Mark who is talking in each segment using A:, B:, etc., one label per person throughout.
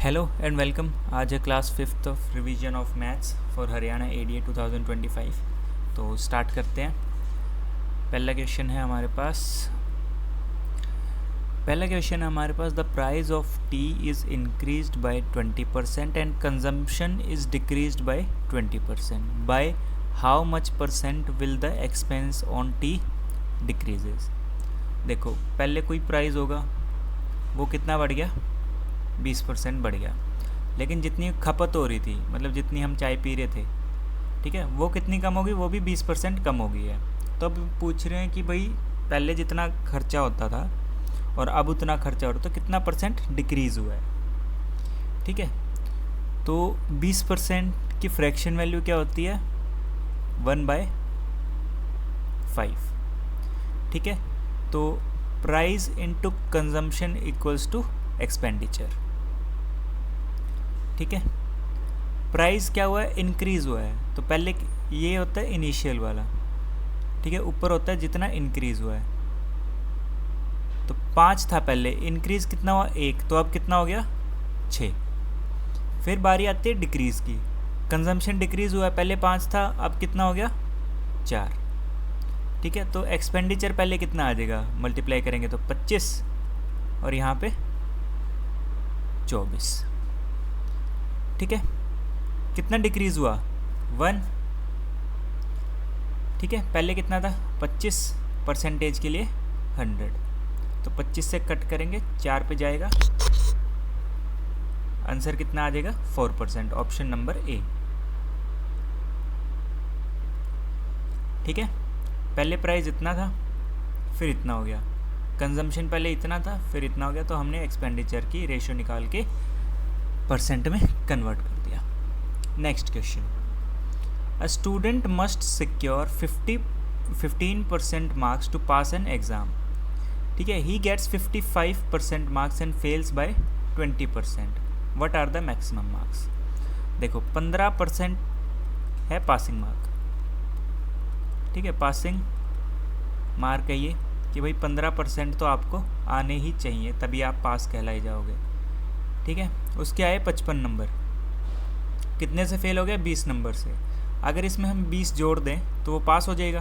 A: Hello and welcome. आज है class 5th of revision of maths for Haryana ADA 2025। तो start करते हैं। पहला क्वेश्चन है हमारे पास the price of tea is increased by 20% and consumption is decreased by 20%। By how much percent will the expense on tea decreases. देखो, पहले कोई प्राइस होगा, वो कितना बढ़ गया, 20% बढ़ गया। लेकिन जितनी खपत हो रही थी, मतलब जितनी हम चाय पी रहे थे, ठीक है, वो कितनी कम होगी, वो भी 20% कम हो गई है। तो अब पूछ रहे हैं कि भाई पहले जितना खर्चा होता था और अब उतना खर्चा हो रहा, तो कितना परसेंट डिक्रीज़ हुआ है। ठीक है, तो 20% की फ्रैक्शन वैल्यू क्या होती है, 1/5। ठीक है, तो price into consumption equals to expenditure. ठीक है, प्राइस क्या हुआ है, इंक्रीज़ हुआ है। तो पहले ये होता है इनिशियल वाला, ठीक है, ऊपर होता है जितना इंक्रीज़ हुआ है। तो 5 था पहले, इंक्रीज़ कितना हुआ 1, तो अब कितना हो गया 6। फिर बारी आती है डिक्रीज़ की, कंजम्पशन डिक्रीज़ हुआ है, पहले 5 था, अब कितना हो गया 4। ठीक है, तो एक्सपेंडिचर पहले कितना आ जाएगा, मल्टीप्लाई करेंगे तो 25 और यहाँ पे 24। ठीक है, कितना डिक्रीज़ हुआ 1। ठीक है, पहले कितना था 25% के लिए 100, तो 25 से कट करेंगे 4 पे जाएगा, आंसर कितना आ जाएगा 4%, ऑप्शन नंबर ए। ठीक है, पहले प्राइस इतना था, फिर इतना हो गया, कंजम्पशन पहले इतना था, फिर इतना हो गया, तो हमने एक्सपेंडिचर की रेशियो निकाल के परसेंट में कन्वर्ट कर दिया। Next question, a student must secure 15% marks to pass an exam. ठीक है, he gets 55% marks and fails by 20%। What are the maximum marks. देखो, 15% है पासिंग मार्क। ठीक है, पासिंग मार्क है ये कि भाई 15% तो आपको आने ही चाहिए, तभी आप पास कहलाए जाओगे। ठीक है, उसके आए 55 नंबर, कितने से फेल हो गया 20 नंबर से। अगर इसमें हम 20 जोड़ दें तो वो पास हो जाएगा।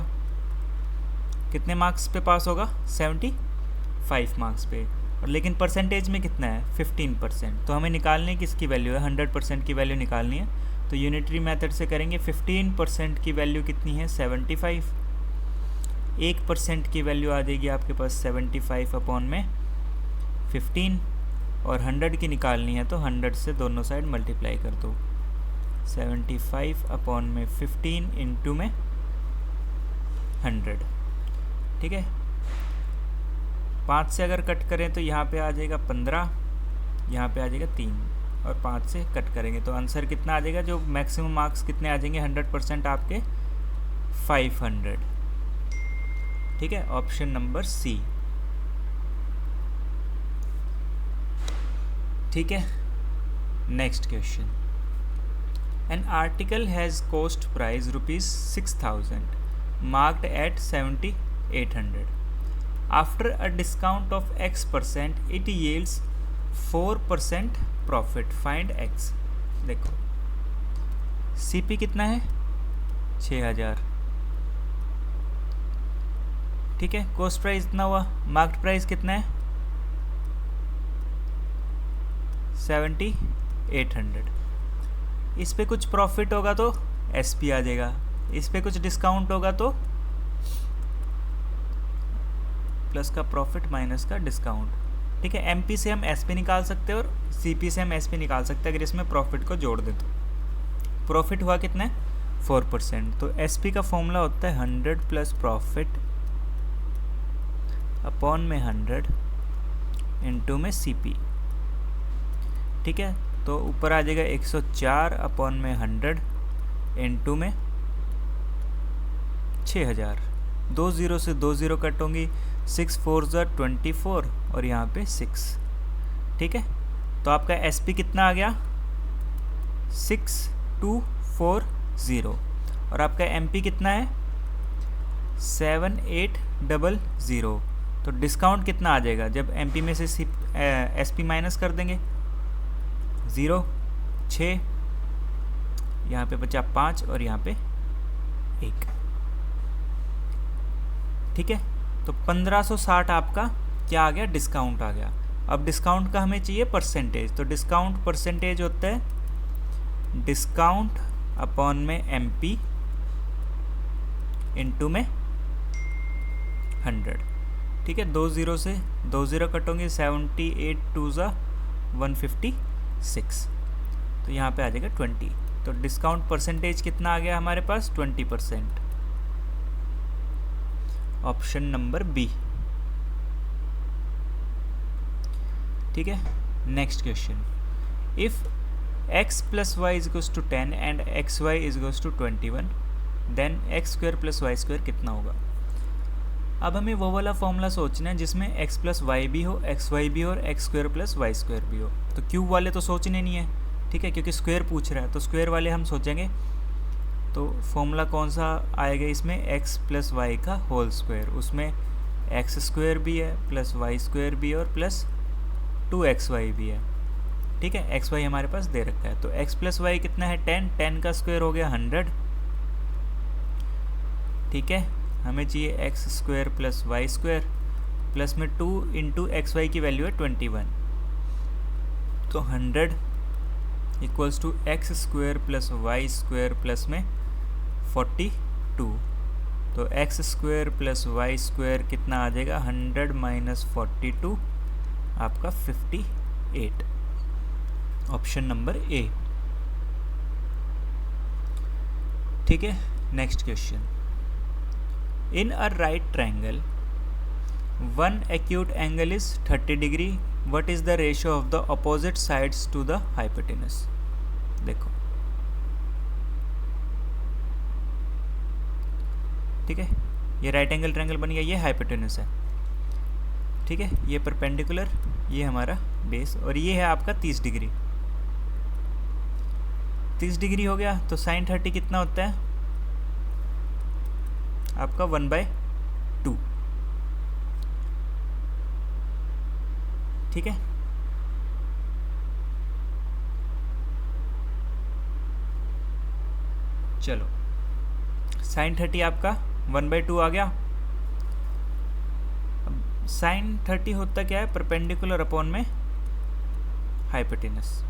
A: कितने मार्क्स पे पास होगा, 75 मार्क्स पे। और लेकिन परसेंटेज में कितना है 15%, तो हमें निकालने की इसकी वैल्यू है 100% की वैल्यू निकालनी है। तो यूनिटरी मेथड से करेंगे, 15% की वैल्यू कितनी है 75, 1% की वैल्यू आ जाएगी आपके पास 75 अपॉन में 15, और 100 की निकालनी है तो 100 से दोनों साइड मल्टीप्लाई कर दो, 75 अपॉन में 15 इंटू में 100। ठीक है, 5 से अगर कट करें तो यहाँ पे आ जाएगा 15, यहाँ पे आ जाएगा 3, और 5 से कट करेंगे तो आंसर कितना आ जाएगा, जो मैक्सिमम मार्क्स कितने आ जाएंगे 100% आपके 500। ठीक है, ऑप्शन नंबर सी। ठीक है, next question, an article has cost price ₹6000 marked at 7800। After a discount of X% it yields 4% profit, find X। देखो, CP कितना है 6000। ठीक है, कॉस्ट प्राइस इतना हुआ, मार्क्ड प्राइस कितना है 7800। इस पे कुछ प्रॉफिट होगा तो SP आ जाएगा, इस पे कुछ डिस्काउंट होगा तो प्लस का प्रॉफिट माइनस का डिस्काउंट। ठीक है, MP से हम SP निकाल सकते हैं और CP से हम SP निकाल सकते हैं अगर इसमें प्रॉफिट को जोड़ दें तो। प्रॉफिट हुआ कितना है 4%, तो SP का फॉर्मूला होता है 100 प्लस प्रॉफिट अपॉन में 100 इंटू में CP। ठीक है, तो ऊपर आ जाएगा 104 अपॉन में 100 इंटू में 6000। 2 0 से 2 0 कट होंगी, 6 4 24 और यहाँ पे 6। ठीक है, तो आपका SP कितना आ गया 6240, और आपका MP कितना है 7800। तो डिस्काउंट कितना आ जाएगा, जब MP में से SP माइनस कर देंगे 0, 6, यहाँ पे बचा 5 और यहाँ पे 1। ठीक है, तो 1560 आपका क्या आ गया, डिस्काउंट आ गया। अब डिस्काउंट का हमें चाहिए परसेंटेज, तो डिस्काउंट परसेंटेज होता है डिस्काउंट अपॉन में MP इंटू में 100। ठीक है, 2 0 से 2 0 कटोगे, 78 2 ज़ा 156, तो यहाँ पे आ जाएगा 20। तो डिस्काउंट परसेंटेज कितना आ गया हमारे पास, 20%। Option number B. ठीक है, next question, if x plus Y is equals to 10 and X Y is equals to 21, then X square plus Y square कितना होगा। अब हमें वो वाला फॉर्मूला सोचना है जिसमें x प्लस वाई भी हो, एक्स वाई भी हो और X square plus Y square भी हो। तो क्यूब वाले तो सोचने नहीं है, ठीक है, क्योंकि स्क्वायर पूछ रहा है, तो स्क्वायर वाले हम सोचेंगे। तो फॉर्मूला कौन सा आएगा इसमें, x प्लस वाई का होल स्क्वायर, उसमें एक्स स्क्वायर भी है प्लस वाई स्क्वायर भी है और प्लस 2xy भी है। ठीक है, xy हमारे पास दे रखा है, तो x प्लस वाई कितना है, 10, 10 का स्क्वायर हो गया 100। ठीक है, हमें चाहिए x square plus Y square, plus में 2 इंटू एक्स वाई की वैल्यू है 21, तो 100 equals to x square plus Y square plus में 42, तो x square plus Y square कितना आ जाएगा, 100 माइनस 42 आपका 58। Option number A. ठीक है, next question, in a right triangle one acute angle is 30 degree, what is the ratio of the opposite sides to the hypotenuse. देखो, ठीक है, ये राइट एंगल ट्रायंगल बन गया, ये हाइपोटेनस है। ठीक है, ये परपेंडिकुलर, ये हमारा बेस, और ये है आपका 30 डिग्री। 30 डिग्री हो गया, तो साइन 30 कितना होता है आपका 1/2। ठीक है, चलो साइन 30 आपका 1/2 आ गया। साइन 30 होता क्या है, परपेंडिकुलर अपॉन में हाइपोटेनस।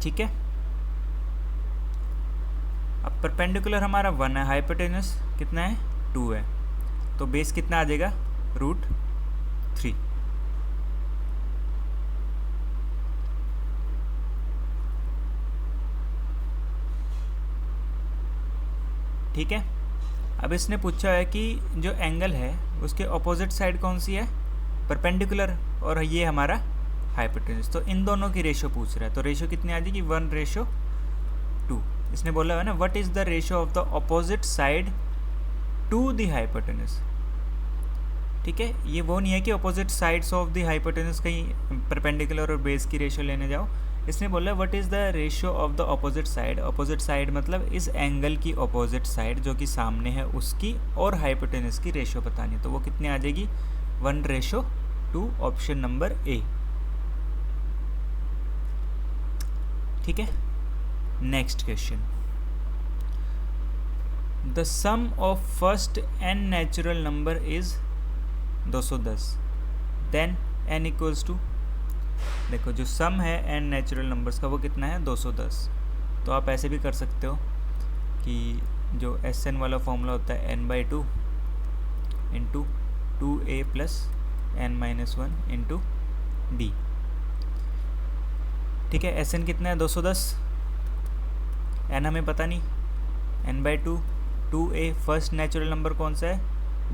A: ठीक है, अब परपेंडिकुलर हमारा 1 है, हाइपोटेनस कितना है 2 है, तो बेस कितना आ जाएगा √3। ठीक है, अब इसने पूछा है कि जो एंगल है उसके ऑपोजिट साइड कौन सी है, परपेंडिकुलर, और ये हमारा हाइपोटेनस, तो इन दोनों की रेशो पूछ रहा है। तो रेशो कितनी आ जाएगी, 1:2। इसने बोला है ना, what is the ratio of the opposite side to the hypotenuse. ठीक है, ये वो नहीं है कि opposite sides of the hypotenuse कहीं परपेंडिकुलर और बेस की रेशो लेने जाओ। इसने बोला what is the ratio of the opposite side. Opposite side मतलब इस एंगल की ऑपोजिट साइड जो कि सामने है उसकी और हाइपोटेनस की रेशियो बतानी है, तो वो कितनी आ जाएगी 1:2, ऑप्शन नंबर ए। ठीक है, next question, the sum of first n natural number is 210, then n equals to, देखो जो सम है n नेचुरल नंबर्स का वो कितना है 210। तो आप ऐसे भी कर सकते हो कि जो Sn वाला फॉर्मूला होता है n/2 into 2a plus n-1 into d। ठीक है, Sn कितना है 210, n हमें पता नहीं, n/2, 2a first natural number कौन सा है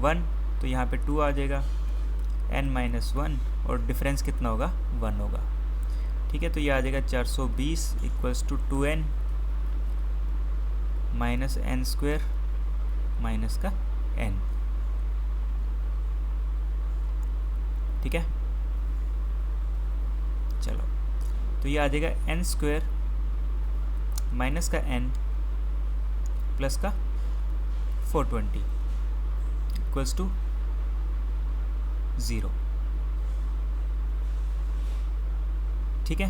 A: 1, तो यहाँ पे 2 आ जाएगा, n-1 और डिफरेंस कितना होगा 1 होगा। ठीक है, तो ये आ जाएगा 420 equals to 2n minus n square minus का n। ठीक है, चलो, तो ये आ जाएगा n स्क्वायर माइनस का n प्लस का 420 इक्वल्स टू 0। ठीक है।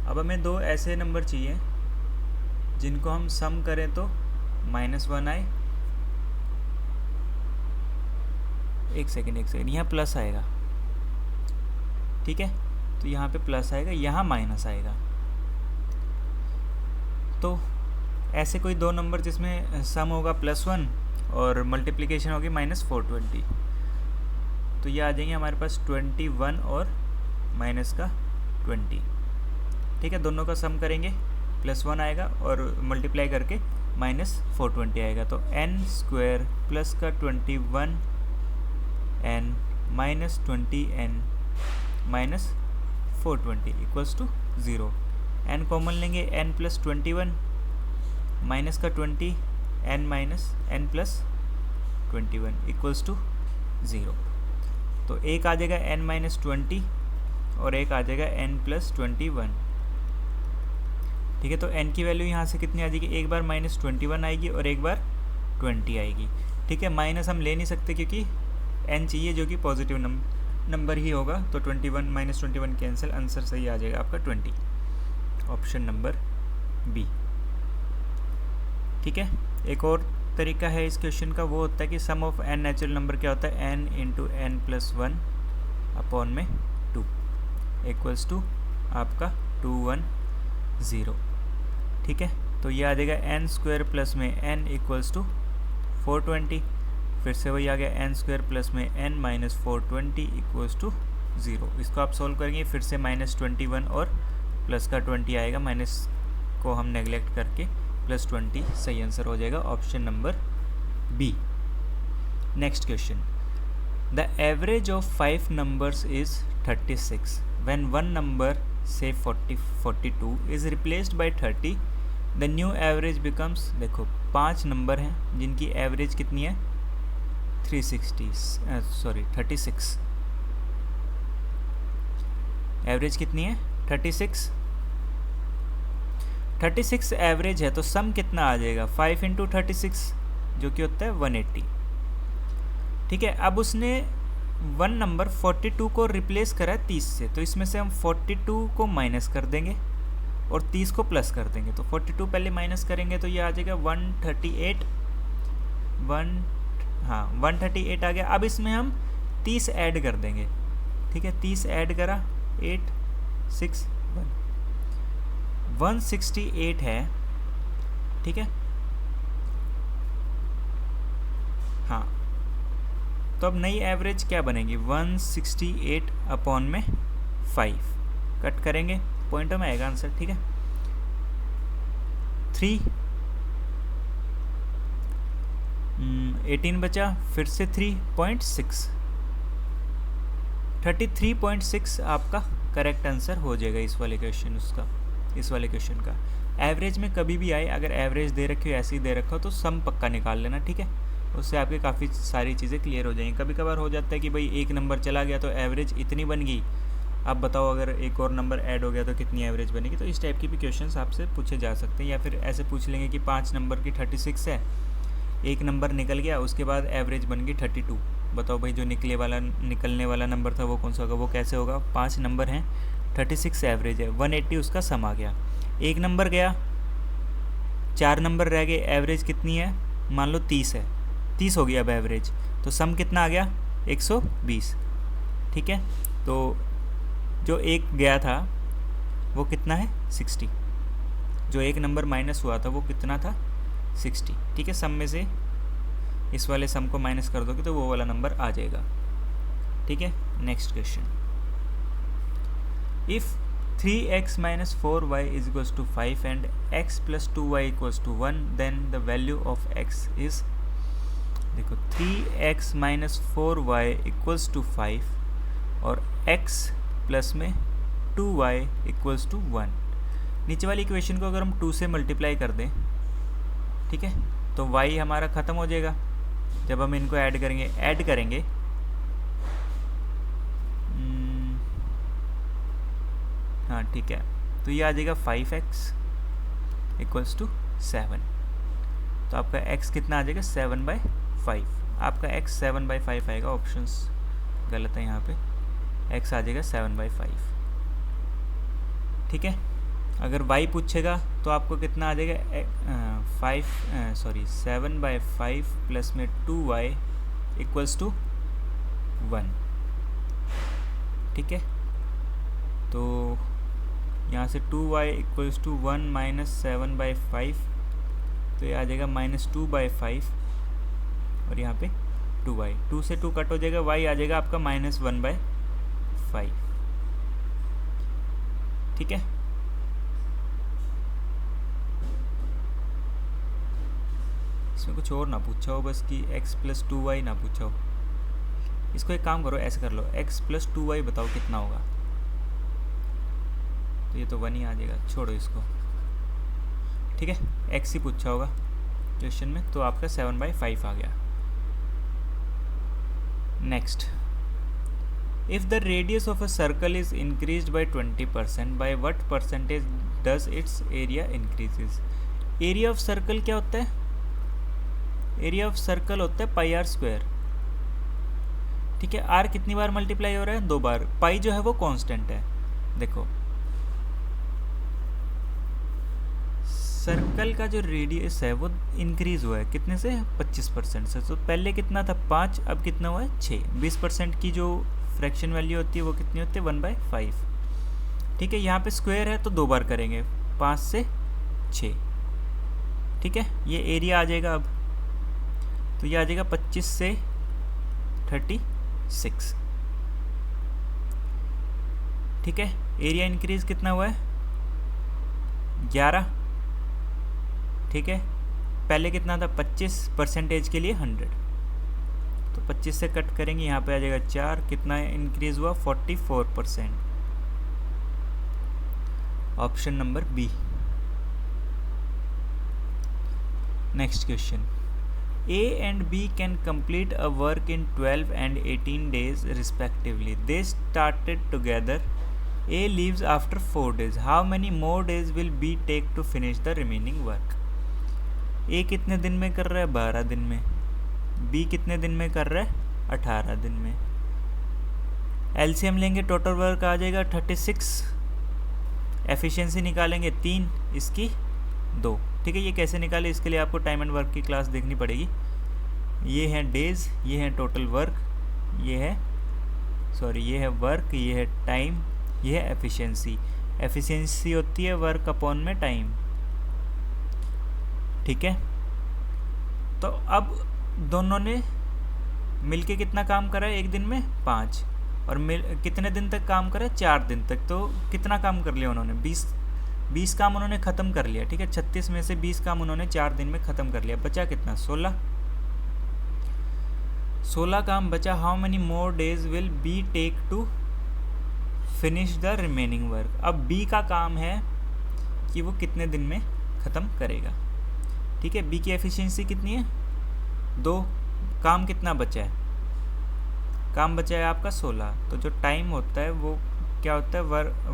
A: अब हमें दो ऐसे नंबर चाहिए जिनको हम सम करें तो -1 आए। एक सेकेंड, यहाँ प्लस आएगा, ठीक है, तो यहाँ पे प्लस आएगा, यहाँ माइनस आएगा। तो ऐसे कोई दो नंबर जिसमें सम होगा +1 और मल्टीप्लिकेशन होगी -420, तो ये आ जाएंगे हमारे पास 21 और माइनस का 20, ठीक है। दोनों का सम करेंगे, +1 आएगा और मल्टीप्लाई करके -420 आएगा। तो n² प्लस का 21n -20n -420 equals to 0। n common लेंगे, n + 21 माइनस का 20 n -n + 21 इक्वल्स टू 0। तो एक आ जाएगा n - 20 और एक आ जाएगा n + 21, ठीक है। तो n की वैल्यू यहाँ से कितनी आ जाएगी, एक बार -21 आएगी और एक बार 20 आएगी, ठीक है। माइनस हम ले नहीं सकते क्योंकि n चाहिए जो कि पॉजिटिव नंबर ही होगा। तो 21 - 21 कैंसिल, आंसर सही आ जाएगा आपका 20, ऑप्शन नंबर बी, ठीक है। एक और तरीका है इस क्वेश्चन का, वो होता है कि सम ऑफ n नेचुरल नंबर क्या होता है, n × n + 1 अपॉन में 2 इक्वल्स टू आपका 210, ठीक है। तो ये आ जाएगा n² प्लस में n इक्वल्स टू 420, फिर से वही आ गया n² प्लस में n - 420 इक्वल्स टू 0। इसको आप सॉल्व करेंगे, फिर से -21 और प्लस का 20 आएगा, माइनस को हम नेगलेक्ट करके +20 सही आंसर हो जाएगा, option number B. Next question, the average of 5 numbers is 36 when one number से 42 is replaced by 30, the new average becomes. देखो 5 नंबर हैं जिनकी एवरेज कितनी है 36, एवरेज कितनी है 36 एवरेज है, तो सम कितना आ जाएगा 5 × 36 जो कि होता है 180, ठीक है। अब उसने वन नंबर 42 को रिप्लेस करा है 30 से, तो इसमें से हम 42 को माइनस कर देंगे और 30 को प्लस कर देंगे। तो 42 पहले माइनस करेंगे तो ये आ जाएगा 138 आ गया। अब इसमें हम 30 ऐड कर देंगे, ठीक है। 30 ऐड करा 8 6 168 है, ठीक है। हाँ, तो अब नई एवरेज क्या बनेगी 168 अपॉन में 5 कट करेंगे, पॉइंटर में आएगा आंसर, ठीक है। 18 बचा, फिर से 3.6 33.6 आपका करेक्ट आंसर हो जाएगा इस वाले क्वेश्चन का। एवरेज में कभी भी आए, अगर एवरेज दे रखी हो, ऐसे ही दे रखा हो, तो सम पक्का निकाल लेना, ठीक है। उससे आपकी काफ़ी सारी चीज़ें क्लियर हो जाएंगी। कभी कभार हो जाता है कि भाई एक नंबर चला गया तो एवरेज इतनी बन गई, आप बताओ अगर एक और नंबर ऐड हो गया तो कितनी एवरेज बनेगी। तो इस टाइप की भी क्वेश्चंस आपसे पूछे जा सकते हैं, या फिर ऐसे पूछ लेंगे कि 5 नंबर की 36 है, एक नंबर निकल गया, उसके बाद एवरेज बन गई 32, बताओ भाई जो निकलने वाला नंबर था वो कौन सा होगा, वो कैसे होगा। 5 नंबर हैं, 36 एवरेज है, 180 उसका सम आ गया। एक नंबर गया, 4 नंबर रह गए, एवरेज कितनी है, मान लो 30 है, 30 हो गया अब एवरेज, तो सम कितना आ गया 120, ठीक है। तो जो एक गया था वो कितना है 60, जो एक नंबर माइनस हुआ था वो कितना था 60, ठीक है। सम में से इस वाले सम को माइनस कर दोगे तो वो वाला नंबर आ जाएगा, ठीक है। Next question, if 3x - 4y = 5 and x + 2y = 1 then the value of x is। देखो 3x - 4y = 5 और x प्लस में 2y = 1। नीचे वाली इक्वेशन को अगर हम 2 से मल्टीप्लाई कर दें, ठीक है, तो y हमारा ख़त्म हो जाएगा जब हम इनको ऐड करेंगे। हाँ ठीक है, तो ये आ जाएगा 5x = 7, तो आपका x कितना आ जाएगा 7/5, आपका x 7/5 आएगा। ऑप्शंस गलत है यहाँ पे, x आ जाएगा 7/5। ठीक है, अगर y पूछेगा तो आपको कितना आ जाएगा 7/5 प्लस में 2y इक्वल्स टू 1। ठीक है, तो यहाँ से 2y इक्वल्स टू 1 माइनस 7/5, तो ये आ जाएगा -2/5 और यहाँ पे 2y, 2 से 2 कट हो जाएगा, y आ जाएगा आपका -1/5। ठीक है, इसमें कुछ और ना पूछा हो, बस कि x + 2y ना पूछा हो। इसको एक काम करो, ऐसे कर लो, x + 2y बताओ कितना होगा, तो ये तो 1 ही आ जाएगा, छोड़ो इसको। ठीक है, x ही पूछा होगा क्वेश्चन में, तो आपका 7/5 आ गया। Next, if the radius of a circle is increased by 20%, by what percentage does it's area increases. Area of circle क्या होता है? एरिया ऑफ सर्कल होता है πr²। ठीक है, r कितनी बार मल्टीप्लाई हो रहा है? 2 बार। पाई जो है वो कांस्टेंट है। देखो, सर्कल का जो रेडियस है वो इंक्रीज हुआ है कितने से? 25% से। तो पहले कितना था? 5, अब कितना हुआ है? 6। 20% की जो फ्रैक्शन वैल्यू होती है वो कितनी होती है? 1/5। ठीक है, यहाँ पे स्क्वायर है तो 2 बार करेंगे, 5 से 6। ठीक है, ये एरिया आ जाएगा अब, तो ये आ जाएगा 25 से 36। ठीक है, एरिया इंक्रीज कितना हुआ है? 11। ठीक है, पहले कितना था? 25, परसेंटेज के लिए 100, तो 25 से कट करेंगे, यहाँ पे आ जाएगा 4। कितना इंक्रीज हुआ? 44%। Option number B. Next question, A and B can complete a work in 12 and 18 days respectively. They started together. A leaves after 4 days. How many more days will B take to finish the remaining work? A कितने दिन में कर रहा है? 12 दिन में। B कितने दिन में कर रहा है? 18 दिन में। LCM लेंगे, टोटल वर्क आ जाएगा 36। एफिशिएंसी निकालेंगे 3, इसकी 2। ठीक है, ये कैसे निकाले, इसके लिए आपको टाइम एंड वर्क की क्लास देखनी पड़ेगी। ये है डेज, ये है टोटल वर्क, ये है वर्क, ये है टाइम, ये है एफिशिएंसी। एफिशिएंसी होती है वर्क अपॉन में टाइम। ठीक है, तो अब दोनों ने मिलके कितना काम करा है एक दिन में? 5। और कितने दिन तक काम करा है? 4 दिन तक। तो कितना काम कर लिया उन्होंने? 20 काम उन्होंने ख़त्म कर लिया। ठीक है, 36 में से 20 काम उन्होंने 4 दिन में ख़त्म कर लिया। बचा कितना? 16 काम बचा। How many more days will be take to finish the remaining work. अब बी का काम है कि वो कितने दिन में ख़त्म करेगा। ठीक है, बी की एफिशिएंसी कितनी है? 2। काम कितना बचा है? काम बचा है आपका 16। तो जो टाइम होता है वो क्या होता है?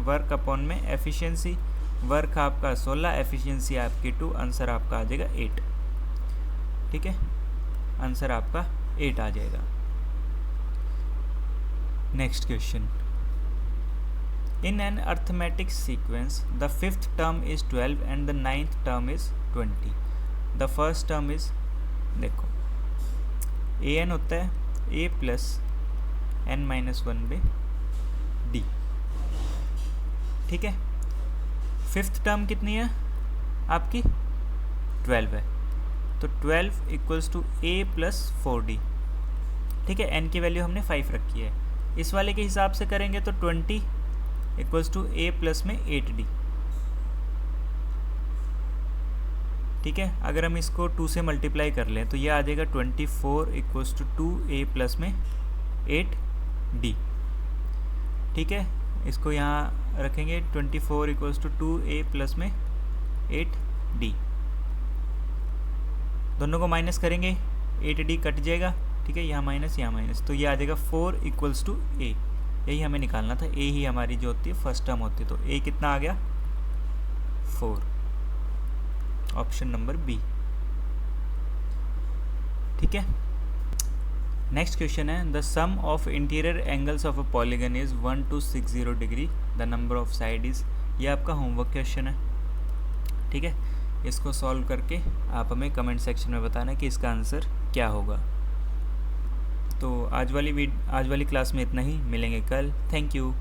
A: वर्क अपॉन में एफिशिएंसी। वर्क आपका 16, एफिशिएंसी आपकी 2, आंसर आपका आ जाएगा 8। ठीक है, आंसर आपका 8 आ जाएगा। Next question, in an arithmetic sequence the 5th term is 12 and the 9th term is 20। The first term is, देखो an होता है a प्लस n-1/d। ठीक है, 5th टर्म कितनी है आपकी? 12 है, तो 12 equals to a plus 4d। ठीक है, n की वैल्यू हमने 5 रखी है। इस वाले के हिसाब से करेंगे तो 20 इक्वल्स टू a प्लस में 8d। ठीक है, अगर हम इसको 2 से मल्टीप्लाई कर लें तो ये आ जाएगा 24 इक्वल्स टू 2a प्लस में 8d। ठीक है, इसको यहाँ रखेंगे 24 इक्वल्स टू 2a प्लस में 8d। दोनों को माइनस करेंगे, 8d कट जाएगा। ठीक है, यहाँ माइनस यहाँ माइनस, तो ये आ जाएगा 4 इक्वल्स टू a। यही हमें निकालना था, a ही हमारी जो होती है फर्स्ट टर्म होती है। तो a कितना आ गया? 4। Option number B. ठीक है, नेक्स्ट क्वेश्चन है, the sum of interior angles of a polygon is 1 to 60 degree, the number of side is. ये आपका होमवर्क क्वेश्चन है, ठीक है। इसको सॉल्व करके आप हमें कमेंट सेक्शन में बताना कि इसका आंसर क्या होगा। तो आज वाली क्लास में इतना ही, मिलेंगे कल। Thank you.